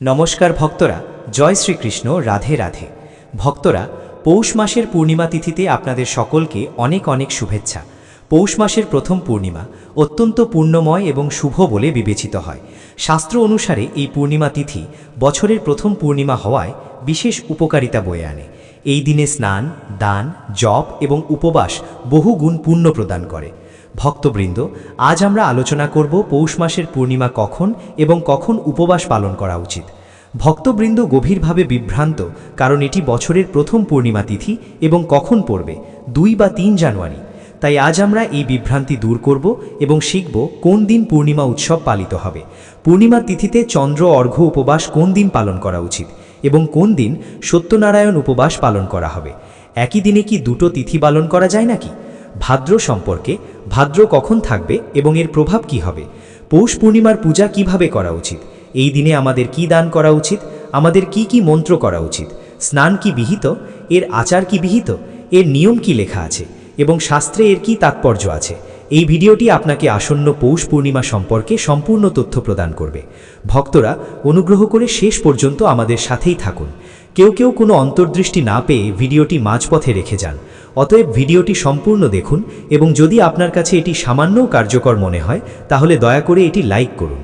নমস্কার ভক্তরা, জয় শ্রীকৃষ্ণ, রাধে রাধে। ভক্তরা, পৌষ মাসের পূর্ণিমা তিথিতে আপনাদের সকলকে অনেক অনেক শুভেচ্ছা। পৌষ মাসের প্রথম পূর্ণিমা অত্যন্ত পুণ্যময় এবং শুভ বলে বিবেচিত হয়। শাস্ত্র অনুসারে এই পূর্ণিমা তিথি বছরের প্রথম পূর্ণিমা হওয়ায় বিশেষ উপকারিতা বয়ে আনে। এই দিনে স্নান, দান, জপ এবং উপবাস বহু গুণ পুণ্য প্রদান করে। ভক্তবৃন্দ, আজ আমরা আলোচনা করব পৌষ মাসের পূর্ণিমা কখন এবং কখন উপবাস পালন করা উচিত। ভক্তবৃন্দ গভীরভাবে বিভ্রান্ত, কারণ এটি বছরের প্রথম পূর্ণিমা তিথি এবং কখন পড়বে 2 বা 3 জানুয়ারি। তাই আজ আমরা এই বিভ্রান্তি দূর করব এবং শিখব কোন দিন পূর্ণিমা উৎসব পালিত হবে, পূর্ণিমা তিথিতে চন্দ্র অর্ঘ্য উপবাস কোন দিন পালন করা উচিত এবং কোন দিন সত্যনারায়ণ উপবাস পালন করা হবে। একই দিনে কি দুটো তিথি পালন করা যায় নাকি? ভাদ্র সম্পর্কে, ভাদ্র কখন থাকবে এবং এর প্রভাব কি হবে? পৌষ পূর্ণিমার পূজা কিভাবে করা উচিত? এই দিনে আমাদের কি দান করা উচিত? আমাদের কি মন্ত্র করা উচিত? স্নান কি বিহিত? এর আচার কি বিহিত? এর নিয়ম কি লেখা আছে এবং শাস্ত্রে এর কি তাৎপর্য আছে? এই ভিডিওটি আপনাকে আসন্ন পৌষ পূর্ণিমা সম্পর্কে সম্পূর্ণ তথ্য প্রদান করবে। ভক্তরা, অনুগ্রহ করে শেষ পর্যন্ত আমাদের সাথেই থাকুন। কেউ কোনো অন্তর্দৃষ্টি না পেয়ে ভিডিওটি মাঝপথে রেখে যান। অতএব ভিডিওটি সম্পূর্ণ দেখুন এবং যদি আপনার কাছে এটি সামান্যও কার্যকর মনে হয় তাহলে দয়া করে এটি লাইক করুন।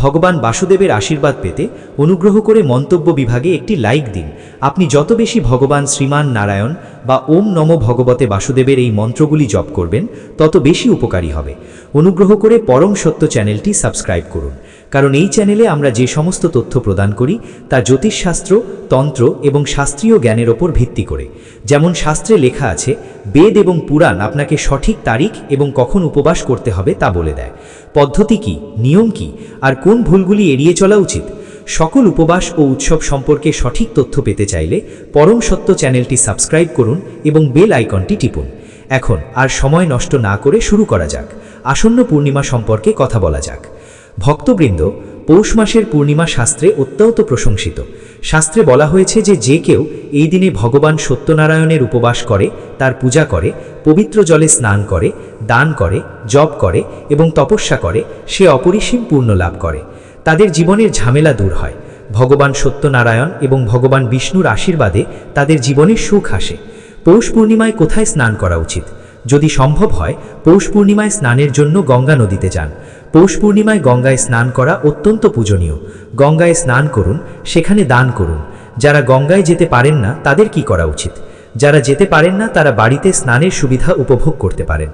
ভগবান বাসুদেবের আশীর্বাদ পেতে অনুগ্রহ করে মন্তব্য বিভাগে একটি লাইক দিন। আপনি যত বেশি ভগবান শ্রীমান নারায়ণ বা ওম নমো ভগবতে বাসুদেবের এই মন্ত্রগুলি জপ করবেন তত বেশি উপকারী হবে। অনুগ্রহ করে পরম সত্য চ্যানেলটি সাবস্ক্রাইব করুন, কারণ এই চ্যানেলে আমরা যে সমস্ত তথ্য প্রদান করি তা জ্যোতিষশাস্ত্র, তন্ত্র এবং শাস্ত্রীয় জ্ঞানের ওপর ভিত্তি করে। যেমন শাস্ত্রে লেখা আছে, বেদ এবং পুরাণ আপনাকে সঠিক তারিখ এবং কখন উপবাস করতে হবে তা বলে দেয়। পদ্ধতি কি, নিয়ম কি, আর কোন ভুলগুলি এড়িয়ে চলা উচিত? সকল উপবাস ও উৎসব সম্পর্কে সঠিক তথ্য পেতে চাইলে পরম সত্য চ্যানেলটি সাবস্ক্রাইব করুন এবং বেল আইকনটি টিপুন। এখন আর সময় নষ্ট না করে শুরু করা যাক। আসন্ন পূর্ণিমা সম্পর্কে কথা বলা যাক। ভক্তবৃন্দ, পৌষ মাসের পূর্ণিমা শাস্ত্রে অত্যন্ত প্রশংসিত। শাস্ত্রে বলা হয়েছে যে কেউ এই দিনে ভগবান সত্যনারায়ণের উপবাস করে, তার পূজা করে, পবিত্র জলে স্নান করে, দান করে, জপ করে এবং তপস্যা করে, সে অপরিসীম পুণ্য লাভ করে। তাদের জীবনের ঝামেলা দূর হয়। ভগবান সত্যনারায়ণ এবং ভগবান বিষ্ণুর আশীর্বাদে তাদের জীবনে সুখ আসে। পৌষ পূর্ণিমায় কোথায় স্নান করা উচিত? যদি সম্ভব হয়, পৌষ পূর্ণিমায় স্নানের জন্য গঙ্গা নদীতে যান। পৌষ পূর্ণিমায় গঙ্গায় স্নান করা অত্যন্ত পূজনীয়। গঙ্গায় স্নান করুন, সেখানে দান করুন। যারা গঙ্গায় যেতে পারেন না তাদের কি করা উচিত? যারা যেতে পারেন না তারা বাড়িতে স্নানের সুবিধা উপভোগ করতে পারেন।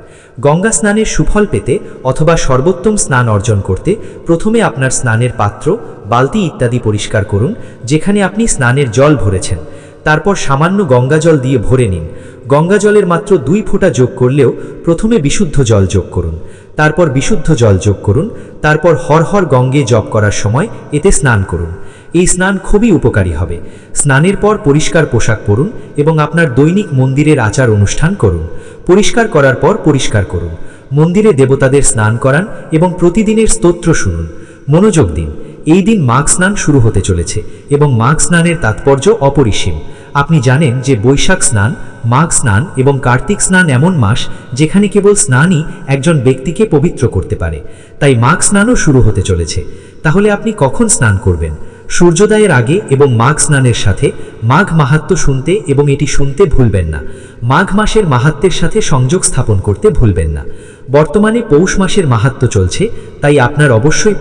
গঙ্গা স্নানের সুফল পেতে অথবা সর্বোত্তম স্নান অর্জন করতে প্রথমে আপনার স্নানের পাত্র, বালতি ইত্যাদি পরিষ্কার করুন যেখানে আপনি স্নানের জল ভরেছেন। তারপর সামান্য গঙ্গাজল দিয়ে ভরে নিন। গঙ্গাজলের মাত্র 2 ফোঁটা যোগ করলেও প্রথমে বিশুদ্ধ জল যোগ করুন, তারপর বিশুদ্ধ জল যোগ করুন, তারপর হর হর গঙ্গে জপ করার সময় এতে স্নান করুন। এই স্নান খুবই উপকারী হবে। স্নানের পর পরিষ্কার পোশাক পরুন এবং আপনার দৈনিক মন্দিরের আচার অনুষ্ঠান করুন। পরিষ্কার করার পর পরিষ্কার করুন। মন্দিরে দেবতাদের স্নান করান এবং প্রতিদিনের স্তোত্র শুনুন। মনোযোগ দিন, এই দিন মাঘ স্নান শুরু হতে চলেছে এবং মাঘ স্নানের তাৎপর্য অপরিসীম। আপনি জানেন যে বৈশাখ স্নান, মাঘ স্নান এবং কার্তিক স্নান এমন মাস যেখানে কেবল স্নানই একজন ব্যক্তিকে পবিত্র করতে পারে। তাই মাঘ স্নানও শুরু হতে চলেছে। তাহলে আপনি কখন স্নান করবেন? সূর্যোদয়ের আগে এবং মাঘ স্নানের সাথে মাঘ মাহাত্ম্য শুনতে এবং এটি শুনতে ভুলবেন না। মাঘ মাসের মাহাত্ম্যের সাথে সংযোগ স্থাপন করতে ভুলবেন না। বর্তমানে পৌষ মাসের মাহাত্ম্য চলছে, তাই আপনার অবশ্যই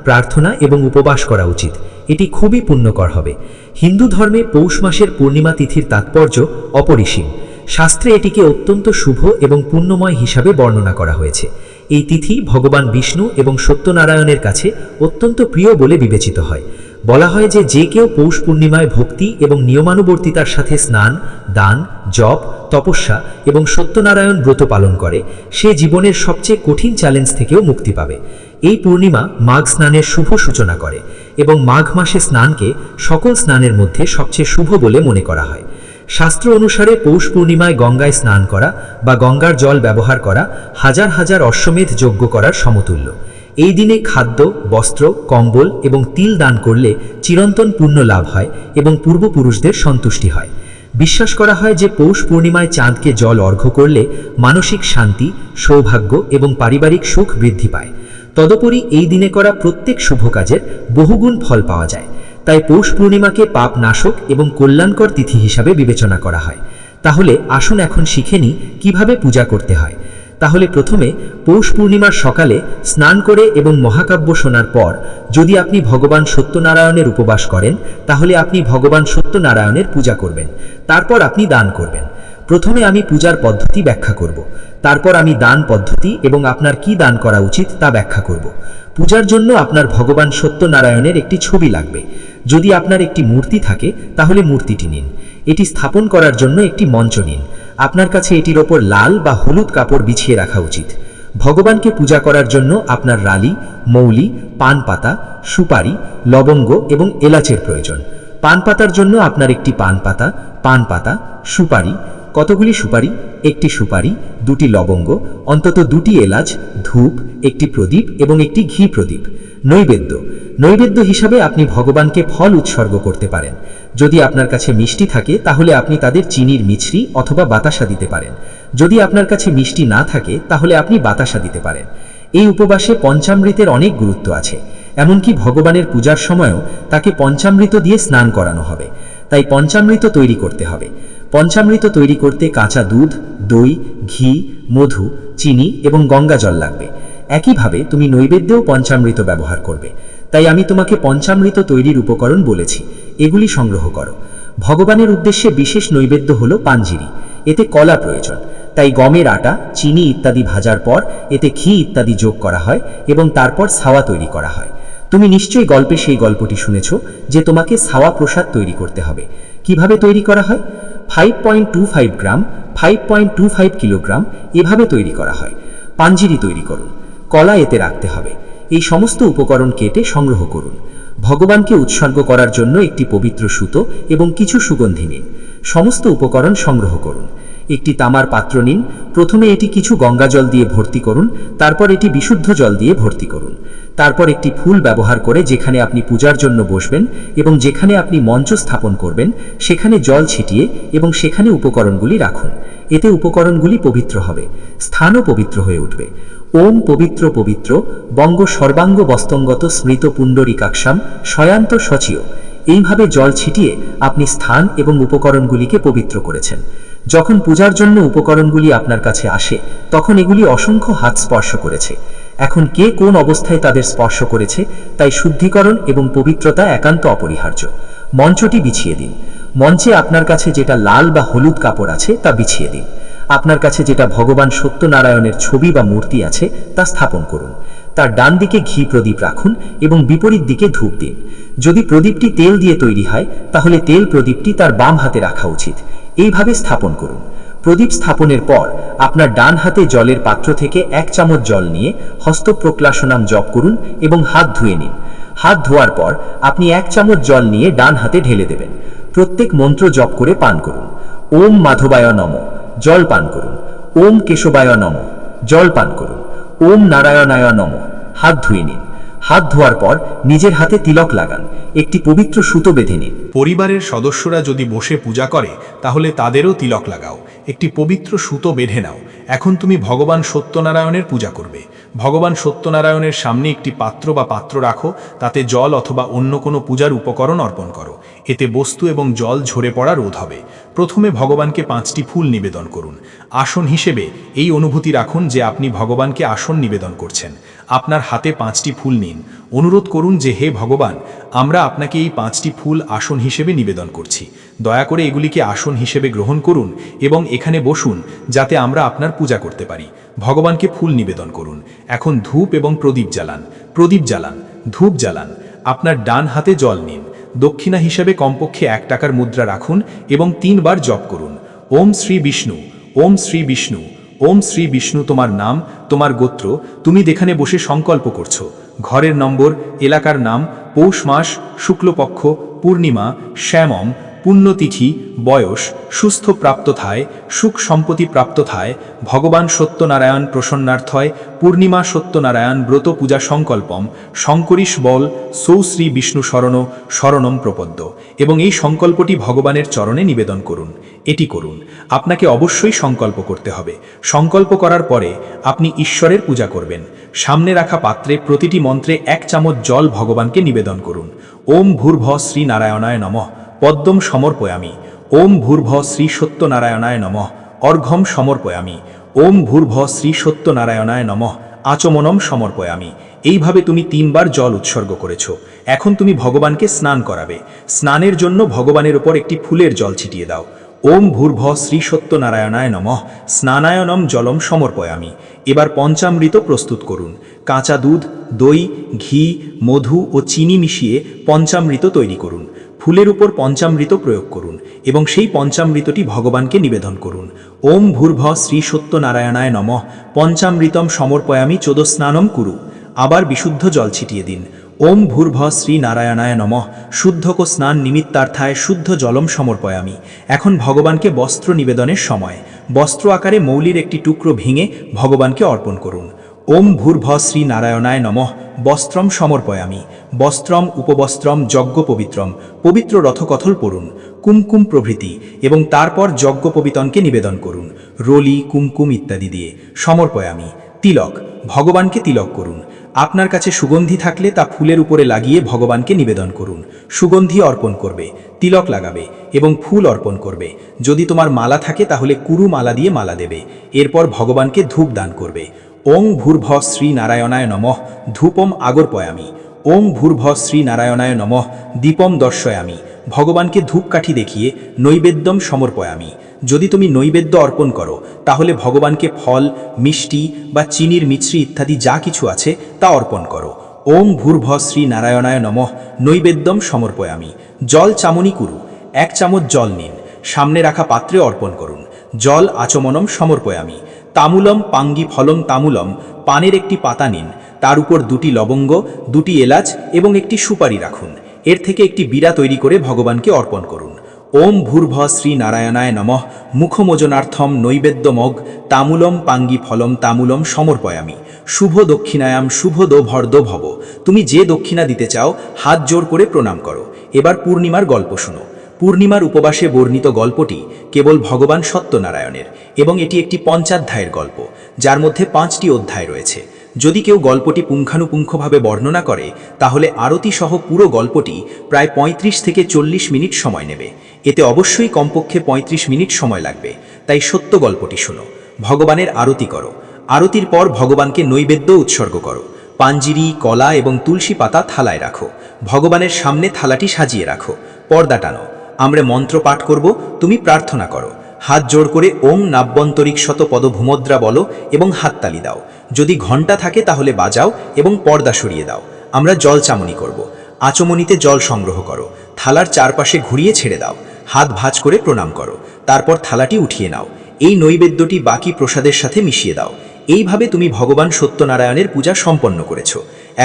প্রার্থনা এবং উপবাস করা উচিত। এটি খুবই পুণ্যকর হবে। হিন্দু ধর্মে পৌষ মাসের পূর্ণিমা তিথির তাৎপর্য অপরিসীম। শাস্ত্রে এটিকে অত্যন্ত শুভ এবং পুণ্যময় হিসাবে বর্ণনা করা হয়েছে। এই তিথি ভগবান বিষ্ণু এবং সত্যনারায়ণের কাছে অত্যন্ত প্রিয় বলে বিবেচিত হয়। বলা হয় যে কেউ পৌষ পূর্ণিমায় ভক্তি এবং নিয়মানুবর্তিতার সাথে স্নান, দান, জপ, তপস্যা এবং সত্যনারায়ণ ব্রত পালন করে, সে জীবনের সবচেয়ে কঠিন চ্যালেঞ্জ থেকেও মুক্তি পাবে। এই পূর্ণিমা মাঘ স্নানের শুভ সূচনা করে এবং মাঘ মাসে স্নানকে সকল স্নানের মধ্যে সবচেয়ে শুভ বলে মনে করা হয়। শাস্ত্র অনুসারে পৌষ পূর্ণিমায় গঙ্গায় স্নান করা বা গঙ্গার জল ব্যবহার করা হাজার হাজার অশ্বমেধ যজ্ঞ করার সমতুল্য। এই দিনে খাদ্য, বস্ত্র, কম্বল এবং তিল দান করলে চিরন্তন পুণ্য লাভ হয় এবং পূর্বপুরুষদের সন্তুষ্টি হয়। বিশ্বাস করা হয় যে পৌষ পূর্ণিমায় চাঁদকে জল অর্ঘ্য করলে মানসিক শান্তি, সৌভাগ্য এবং পারিবারিক সুখ বৃদ্ধি পায়। তদুপরি এই দিনে করা প্রত্যেক শুভ কাজের বহুগুণ ফল পাওয়া যায়। তাই পৌষ পূর্ণিমাকে পাপ নাশক এবং কল্যাণকর তিথি হিসাবে বিবেচনা করা হয়। তাহলে আসুন এখন শিখে নিই কিভাবে পূজা করতে হয়। তাহলে প্রথমে পৌষ পূর্ণিমার সকালে স্নান করে এবং মহাকাব্য শোনার পর যদি আপনি ভগবান সত্যনারায়ণের উপবাস করেন, তাহলে আপনি ভগবান সত্যনারায়ণের পূজা করবেন। তারপর আপনি দান করবেন। প্রথমে আমি পূজার পদ্ধতি ব্যাখ্যা করব, তারপর আমি দান পদ্ধতি এবং আপনার কি দান করা উচিত তা ব্যাখ্যা করব। পূজার জন্য আপনার ভগবান সত্যনারায়ণের একটি ছবি লাগবে। যদি আপনার একটি মূর্তি থাকে তাহলে মূর্তিটি নিন। এটি স্থাপন করার জন্য একটি মঞ্চ নিন। আপনার কাছে এটির ওপর লাল বা হলুদ কাপড় বিছিয়ে রাখা উচিত। ভগবানকে পূজা করার জন্য আপনার রালি, মৌলি, পান পাতা, সুপারি, লবঙ্গ এবং এলাচের প্রয়োজন। পান পাতার জন্য আপনার একটি পান পাতা, সুপারি, কতগুলি সুপারি, একটি সুপারি, দুটি লবঙ্গ, অন্তত দুটি এলাচ, ধূপ, একটি প্রদীপ এবং একটি ঘি প্রদীপ। নৈবেদ্য হিসাবে আপনি ভগবানকে ফল উৎসর্গ করতে পারেন। যদি আপনার কাছে মিষ্টি থাকে তাহলে আপনি তাদের চিনির মিছরি অথবা বাতাসা দিতে পারেন। যদি আপনার কাছে মিষ্টি না থাকে তাহলে আপনি বাতাসা দিতে পারেন। এই উপবাসে পঞ্চামৃতের অনেক গুরুত্ব আছে। এমনকি ভগবানের পূজার সময়ও তাকে পঞ্চামৃত দিয়ে স্নান করানো হবে। তাই পঞ্চামৃত তৈরি করতে হবে। পঞ্চামৃত তৈরি করতে কাঁচা দুধ, দই, ঘি, মধু, চিনি এবং গঙ্গা জল লাগবে। একইভাবে তুমি নৈবেদ্যেও পঞ্চামৃত ব্যবহার করবে। তাই আমি তোমাকে পঞ্চামৃত তৈরির উপকরণ বলেছি, এগুলি সংগ্রহ করো। ভগবানের উদ্দেশ্যে বিশেষ নৈবেদ্য হলো পাঞ্জিরি। এতে কলা প্রয়োজন। তাই গমের আটা, চিনি ইত্যাদি ভাজার পর এতে ঘি ইত্যাদি যোগ করা হয় এবং তারপর ছাওয়া তৈরি করা হয়। তুমি নিশ্চয়ই গল্পে সেই গল্পটি শুনেছ যে তোমাকে ছাওয়া প্রসাদ তৈরি করতে হবে। কিভাবে তৈরি করা হয়? 5.25 গ্রাম, 5.25 কিলোগ্রাম এভাবে তৈরি করা হয়। পাঞ্জিরি তৈরি করুন। কলা এতে রাখতে হবে। এই সমস্ত উপকরণ কেটে সংগ্রহ করুন। ভগবানকে উৎসর্গ করার জন্য একটি পবিত্র সুতো এবং কিছু সুগন্ধি নিন। সমস্ত উপকরণ সংগ্রহ করুন। একটি তামার পাত্র নিন। প্রথমে এটি কিছু গঙ্গা জল দিয়ে ভর্তি করুন, তারপর এটি বিশুদ্ধ জল দিয়ে ভর্তি করুন। তারপর একটি ফুল ব্যবহার করে যেখানে আপনি পূজার জন্য বসবেন এবং যেখানে আপনি মঞ্চ স্থাপন করবেন সেখানে জল ছিটিয়ে এবং সেখানে উপকরণগুলি রাখুন। এতে উপকরণগুলি পবিত্র হবে, স্থানও পবিত্র হয়ে উঠবে। ওম পবিত্র পবিত্র বঙ্গ সর্বাঙ্গ বস্তঙ্গত স্মৃত পুণ্ডরিকাক্ষাম শয়ান্ত সচিও। এইভাবে জল ছিটিয়ে আপনি স্থান এবং উপকরণগুলিকে পবিত্র করেছেন। যখন পূজার জন্য উপকরণগুলি আপনার কাছে আসে তখন এগুলি অসংখ্য হাত স্পর্শ করেছে। এখন কে কোন অবস্থায় তাদের স্পর্শ করেছে তাই শুদ্ধিকরণ এবং পবিত্রতা একান্ত অপরিহার্য। মঞ্চটি বিছিয়ে দিন। মঞ্চে আপনার কাছে যেটা লাল বা হলুদ কাপড় আছে তা বিছিয়ে দিন। আপনার কাছে যেটা ভগবান সত্যনারায়ণের ছবি বা মূর্তি আছে তা স্থাপন করুন। তার ডান দিকে ঘি প্রদীপ রাখুন এবং বিপরীত দিকে ধূপ দিন। যদি প্রদীপটি তেল দিয়ে তৈরি হয় তাহলে তেল প্রদীপটি তার বাম হাতে রাখা উচিত। এইভাবে স্থাপন করুন। প্রদীপ স্থাপনের পর আপনার ডান হাতে জলের পাত্র থেকে 1 চামচ জল নিয়ে হস্ত প্রক্লাশনাম জপ করুন এবং হাত ধুয়ে নিন। হাত ধোয়ার পর আপনি 1 চামচ জল নিয়ে ডান হাতে ঢেলে দেবেন। প্রত্যেক মন্ত্র জপ করে পান করুন। ওম মাধবায় নমঃ, জল পান করুন। ওম কেশবায় নমঃ, জল পান করুন। ওম নারায়ণায় নমঃ, হাত ধুয়ে নিন। হাত ধোয়ার পর নিজের হাতে তিলক লাগান। একটি পবিত্র সুতো বেঁধে নিন। পরিবারের সদস্যরা যদি বসে পূজা করে তাহলে তাদেরও তিলক লাগাও। একটি পবিত্র সুতো বেঁধে নাও। এখন তুমি ভগবান সত্যনারায়ণের পূজা করবে। ভগবান সত্যনারায়ণের সামনে একটি পাত্র বা পাত্র রাখো, তাতে জল অথবা অন্য কোনো পূজার উপকরণ অর্পণ করো। এতে বস্তু এবং জল ঝরে পড়া রোধ হবে। প্রথমে ভগবানকে 5টি ফুল নিবেদন করুন। আসন হিসেবে এই অনুভূতি রাখুন যে আপনি ভগবানকে আসন নিবেদন করছেন। আপনার হাতে 5টি ফুল নিন। অনুরোধ করুন যে হে ভগবান, আমরা আপনাকে এই 5টি ফুল আসন হিসেবে নিবেদন করছি। দয়া করে এগুলিকে আসন হিসেবে গ্রহণ করুন এবং এখানে বসুন যাতে আমরা আপনার পূজা করতে পারি। ভগবানকে ফুল নিবেদন করুন। এখন ধূপ এবং প্রদীপ জ্বালান। প্রদীপ জ্বালান, ধূপ জ্বালান। আপনার ডান হাতে জল নিন। দক্ষিণা হিসেবে কমপক্ষে 1 টাকার মুদ্রা রাখুন এবং 3 বার জপ করুন। ওম শ্রী বিষ্ণু, ওম শ্রী বিষ্ণু, ওম শ্রী বিষ্ণু। তোমার নাম, তোমার গোত্র, তুমি যেখানে বসে সংকল্প করছো, ঘরের নম্বর, এলাকার নাম, পৌষ মাস, শুক্লপক্ষ, পূর্ণিমা, শ্যামম, পুণ্যতিথি, বয়স, সুস্থ প্রাপ্ত থায়, সুখ সম্পত্তি প্রাপ্ত থায়, ভগবান সত্যনারায়ণ প্রসন্নার্থয়, পূর্ণিমা সত্যনারায়ণ ব্রত পূজা সংকল্পম, শঙ্করীশ বল, সৌশ্রী বিষ্ণু শরণম প্রপদ্য। এবং এই সংকল্পটি ভগবানের চরণে নিবেদন করুন। এটি করুন। আপনাকে অবশ্যই সংকল্প করতে হবে। সংকল্প করার পরে আপনি ঈশ্বরের পূজা করবেন। সামনে রাখা পাত্রে প্রতিটি মন্ত্রে 1 চামচ জল ভগবানকে নিবেদন করুন। ওম ভূর্ভ শ্রী নারায়ণায় নমঃ পদ্মম সমর্পয়ামি। ওম ভূর্ভ শ্রী সত্যনারায়ণায় নমঃ অর্ঘ্যম সমর্পয়ামি। ওম ভূর্ভ শ্রী সত্যনারায়ণায় নমঃ আচমনম সমর্পয়ামি। এইভাবে তুমি 3 বার জল উৎসর্গ করেছ। এখন তুমি ভগবানকে স্নান করাবে। স্নানের জন্য ভগবানের উপর একটি ফুলের জল ছিটিয়ে দাও। ওম ভূর্ভ শ্রী সত্যনারায়ণায় নমঃ স্নানায়নম জলম সমর্পয়ামি। এবার পঞ্চামৃত প্রস্তুত করুন। কাঁচা দুধ, দই, ঘি, মধু ও চিনি মিশিয়ে পঞ্চামৃত তৈরি করুন। ফুলের উপর পঞ্চামৃত প্রয়োগ করুন এবং সেই পঞ্চামৃতটি ভগবানকে নিবেদন করুন। ওম ভূর্ভ শ্রী সত্যনারায়ণায় নমঃ পঞ্চামৃতম সমর্পয়ামি চোদস্নানম কুরু। আবার বিশুদ্ধ জল ছিটিয়ে দিন। ওম ভূর্ভ শ্রী নারায়ণায় নমঃ শুদ্ধক স্নান নিমিত্তার্থায় শুদ্ধ জলম সমর্পয়ামি। এখন ভগবানকে বস্ত্র নিবেদনের সময়। বস্ত্র আকারে মৌলির একটি টুকরো ভেঙে ভগবানকে অর্পণ করুন। ওম ভূর্ভ শ্রী নারায়ণায় নমঃ বস্ত্রম সমর্পয়ামি। বস্ত্রম উপবস্ত্রম যজ্ঞ পবিত্রম। পবিত্র রথকথল পড়ুন, কুমকুম প্রভৃতি, এবং তারপর যজ্ঞ পবিতনকে নিবেদন করুন রলি, কুমকুম ইত্যাদি দিয়ে। সমর্পয়ামি। তিলক। ভগবানকে তিলক করুন। আপনার কাছে সুগন্ধি থাকলে তা ফুলের উপরে লাগিয়ে ভগবানকে নিবেদন করুন। সুগন্ধি অর্পণ করবে, তিলক লাগাবে এবং ফুল অর্পণ করবে। যদি তোমার মালা থাকে তাহলে কুরু মালা দিয়ে মালা দেবে। এরপর ভগবানকে ধূপ দান করবে। ওং ভূর্ভ শ্রী নারায়ণায় নমঃ ধূপম আগরপয়ামি। ওং ভূর্ভ শ্রী নারায়ণায় নমঃ দীপম দর্শয়ামি। ভগবানকে ধূপকাঠি দেখিয়ে নৈবেদ্যম সমর্পয়ামি। যদি তুমি নৈবেদ্য অর্পণ করো তাহলে ভগবানকে ফল, মিষ্টি বা চিনির মিশ্রি ইত্যাদি যা কিছু আছে তা অর্পণ করো। ওং ভূর্ভ শ্রী নারায়ণায় নমঃ নৈবেদ্যম সমর্পয়ামি। জল চামনি কুরু। 1 চামচ জল নিন, সামনে রাখা পাত্রে অর্পণ করুন। জল আচমনম সমর্পয়ামি। তামুলম পাঙ্গি ফলম তামুলম। পানের একটি পাতা নিন, তার উপর 2টি লবঙ্গ, 2টি এলাচ এবং একটি সুপারি রাখুন। এর থেকে একটি বিড়া তৈরি করে ভগবানকে অর্পণ করুন। ওম ভূর্ভ শ্রী নারায়ণায় নমঃ মুখমোজনার্থম নৈবেদ্যমগ তামুলম পাঙ্গি ফলম তামুলম সমর্পয়ামি। শুভ দক্ষিণায়াম শুভ দো ভর্দ ভব। তুমি যে দক্ষিণা দিতে চাও হাত জোর করে প্রণাম করো। এবার পূর্ণিমার গল্প শুনো। পূর্ণিমার উপবাসে বর্ণিত গল্পটি কেবল ভগবান সত্যনারায়ণের এবং এটি একটি পঞ্চাধ্যায়ের গল্প, যার মধ্যে 5টি অধ্যায় রয়েছে। যদি কেউ গল্পটি পুঙ্খানুপুঙ্খভাবে বর্ণনা করে তাহলে আরতি সহ পুরো গল্পটি প্রায় 35 থেকে 40 মিনিট সময় নেবে। এতে অবশ্যই কমপক্ষে 35 মিনিট সময় লাগবে। তাই সত্য গল্পটি শোনো, ভগবানের আরতি করো। আরতির পর ভগবানকে নৈবেদ্য উৎসর্গ করো। পাঞ্জিরি, কলা এবং তুলসী পাতা থালায় রাখো। ভগবানের সামনে থালাটি সাজিয়ে রাখো। পর্দা টানো। আমরা মন্ত্র পাঠ করব, তুমি প্রার্থনা করো। হাত জোড় করে ওম নাব্যন্তরিক শত পদভূমদ্রা বলো এবং হাততালি দাও। যদি ঘণ্টা থাকে তাহলে বাজাও এবং পর্দা সরিয়ে দাও। আমরা জল চামনি করব। আচমনিতে জল সংগ্রহ করো। থালার চারপাশে ঘুরিয়ে ছেড়ে দাও। হাত ভাঁজ করে প্রণাম করো। তারপর থালাটি উঠিয়ে নাও। এই নৈবেদ্যটি বাকি প্রসাদের সাথে মিশিয়ে দাও। এইভাবে তুমি ভগবান সত্যনারায়ণের পূজা সম্পন্ন করেছ।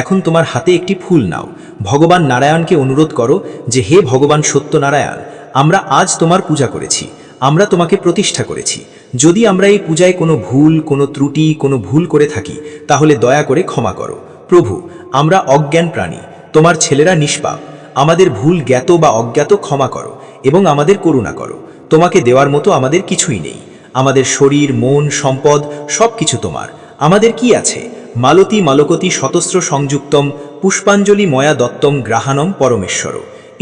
এখন তোমার হাতে একটি ফুল নাও। ভগবান নারায়ণকে অনুরোধ করো যে হে ভগবান সত্যনারায়ণ, আমরা আজ তোমার পূজা করেছি, আমরা তোমাকে প্রতিষ্ঠা করেছি। যদি আমরা এই পূজায় কোনো ভুল, কোনো ত্রুটি, কোনো ভুল করে থাকি তাহলে দয়া করে ক্ষমা করো। প্রভু, আমরা অজ্ঞান প্রাণী, তোমার ছেলেরা নিষ্পাপ। আমাদের ভুল জ্ঞাত বা অজ্ঞাত ক্ষমা করো এবং আমাদের করুণা করো। তোমাকে দেওয়ার মতো আমাদের কিছুই নেই। আমাদের শরীর, মন, সম্পদ সব কিছু তোমার। আমাদের কি আছে? মালতী মালকতি শতস্র সংযুক্তম পুষ্পাঞ্জলি ময়া দত্তম গ্রাহানম পরমেশ্বর।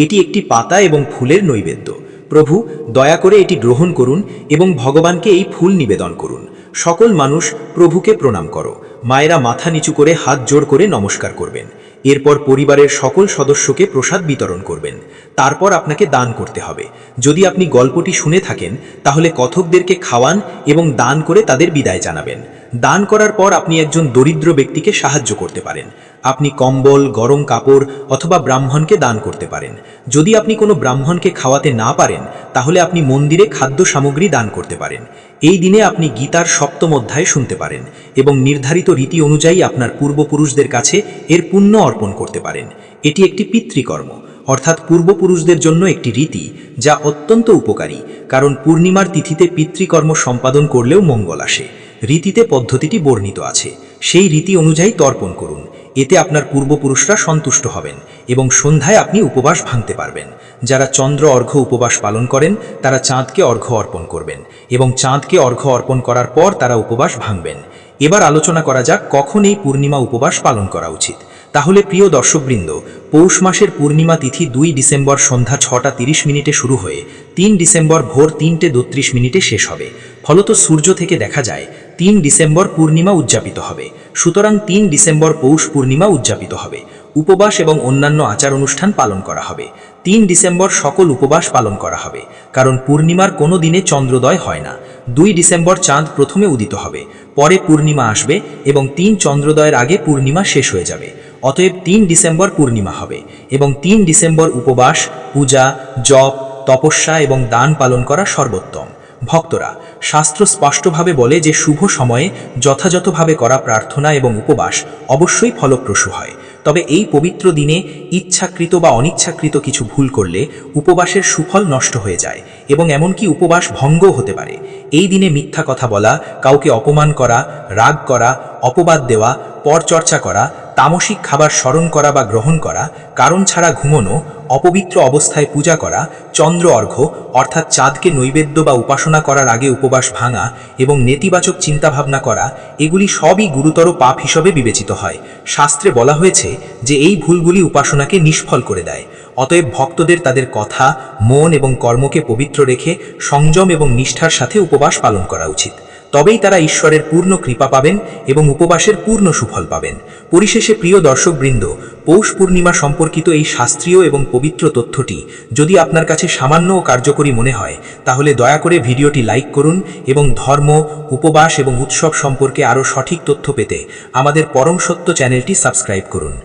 এটি একটি পাতা এবং ফুলের নৈবেদ্য। প্রভু, দয়া করে এটি গ্রহণ করুন এবং ভগবানকে এই ফুল নিবেদন করুন। সকল মানুষ প্রভুকে প্রণাম করো। মায়েরা মাথা নিচু করে হাত জোড় করে নমস্কার করবেন। এরপর পরিবারের সকল সদস্যকে প্রসাদ বিতরণ করবেন। তারপর আপনাকে দান করতে হবে। যদি আপনি গল্পটি শুনে থাকেন তাহলে কথকদেরকে খাওয়ান এবং দান করে তাদের বিদায় জানাবেন। দান করার পর আপনি একজন দরিদ্র ব্যক্তিকে সাহায্য করতে পারেন। আপনি কম্বল, গরম কাপড় অথবা ব্রাহ্মণকে দান করতে পারেন। যদি আপনি কোনো ব্রাহ্মণকে খাওয়াতে না পারেন তাহলে আপনি মন্দিরে খাদ্য সামগ্রী দান করতে পারেন। এই দিনে আপনি গীতার 7ম অধ্যায় শুনতে পারেন এবং নির্ধারিত রীতি অনুযায়ী আপনার পূর্বপুরুষদের কাছে এর পুণ্য অর্পণ করতে পারেন। এটি একটি পিতৃকর্ম, অর্থাৎ পূর্বপুরুষদের জন্য একটি রীতি যা অত্যন্ত উপকারী, কারণ পূর্ণিমার তিথিতে পিতৃকর্ম সম্পাদন করলেও মঙ্গল আসে। রীতিতে পদ্ধতিটি বর্ণিত আছে, সেই রীতি অনুযায়ী তর্পণ করুন। এতে আপনার পূর্বপুরুষরা সন্তুষ্ট হবেন এবং সন্ধ্যায় আপনি উপবাস ভাঙতে পারবেন। যারা চন্দ্র অর্ঘ্য উপবাস পালন করেন তারা চাঁদকে অর্ঘ্য অর্পণ করবেন এবং চাঁদকে অর্ঘ্য অর্পণ করার পর তারা উপবাস ভাঙবেন। এবার আলোচনা করা যাক কখন এই পূর্ণিমা উপবাস পালন করা উচিত। তাহলে প্রিয় দর্শকবৃন্দ, পৌষ মাসের পূর্ণিমা তিথি 2 ডিসেম্বর সন্ধ্যা 6:30 শুরু হয়ে 3 ডিসেম্বর ভোর 3:32 শেষ হবে। ফলত সূর্য থেকে দেখা যায় 3 ডিসেম্বর পূর্ণিমা উদযাপিত হবে। সুতরাং 3 ডিসেম্বর পৌষ পূর্ণিমা উদযাপিত হবে। উপবাস এবং অন্যান্য আচার অনুষ্ঠান পালন করা হবে। 3 ডিসেম্বর সকল উপবাস পালন করা হবে, কারণ পূর্ণিমার কোনো দিনে চন্দ্রোদয় হয় না। 2 ডিসেম্বর চাঁদ প্রথমে উদিত হবে, পরে পূর্ণিমা আসবে এবং 3 চন্দ্রোদয়ের আগে পূর্ণিমা শেষ হয়ে যাবে। অতএব 3 ডিসেম্বর পূর্ণিমা হবে এবং 3 ডিসেম্বর উপবাস, পূজা, জপ, তপস্যা এবং দান পালন করা সর্বোত্তম। ভক্তরা, শাস্ত্র স্পষ্টভাবে বলে যে শুভ সময়ে যথাযথভাবে করা প্রার্থনা এবং উপবাস অবশ্যই ফলপ্রসূ হয়। তবে এই পবিত্র দিনে ইচ্ছাকৃত বা অনিচ্ছাকৃত কিছু ভুল করলে উপবাসের সুফল নষ্ট হয়ে যায় এবং এমনকি উপবাস ভঙ্গও হতে পারে। এই দিনে মিথ্যা কথা বলা, কাউকে অপমান করা, রাগ করা, অপবাদ দেওয়া, পরচর্চা করা, তামসিক খাবার স্মরণ করা বা গ্রহণ করা, কারণ ছাড়া ঘুমোনো, অপবিত্র অবস্থায় পূজা করা, চন্দ্র অর্ঘ্য অর্থাৎ চাঁদকে নৈবেদ্য বা উপাসনা করার আগে উপবাস ভাঙা এবং নেতিবাচক চিন্তাভাবনা করা, এগুলি সবই গুরুতর পাপ হিসেবে বিবেচিত হয়। শাস্ত্রে বলা হয়েছে যে এই ভুলগুলি উপাসনাকে নিষ্ফল করে দেয়। অতএব ভক্তদের তাদের কথা, মন এবং কর্মকে পবিত্র রেখে সংযম এবং নিষ্ঠার সাথে উপবাস পালন করা উচিত। তবেই তারা ঈশ্বরের পূর্ণ কৃপা পাবেন এবং উপবাসের পূর্ণ সুফল পাবেন। পরিশেষে প্রিয় দর্শকবৃন্দ, পৌষ পূর্ণিমা সম্পর্কিত এই শাস্ত্রীয় এবং পবিত্র তথ্যটি যদি আপনার কাছে সামান্য ও কার্যকরী মনে হয়, তাহলে দয়া করে ভিডিওটি লাইক করুন এবং ধর্ম, উপবাস এবং উৎসব সম্পর্কে আরও সঠিক তথ্য পেতে আমাদের পরম সত্য চ্যানেলটি সাবস্ক্রাইব করুন।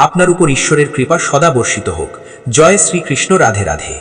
আপনার উপর ঈশ্বরের কৃপা সদা বর্ষিত হোক। জয় শ্রীকৃষ্ণ। রাধে রাধে।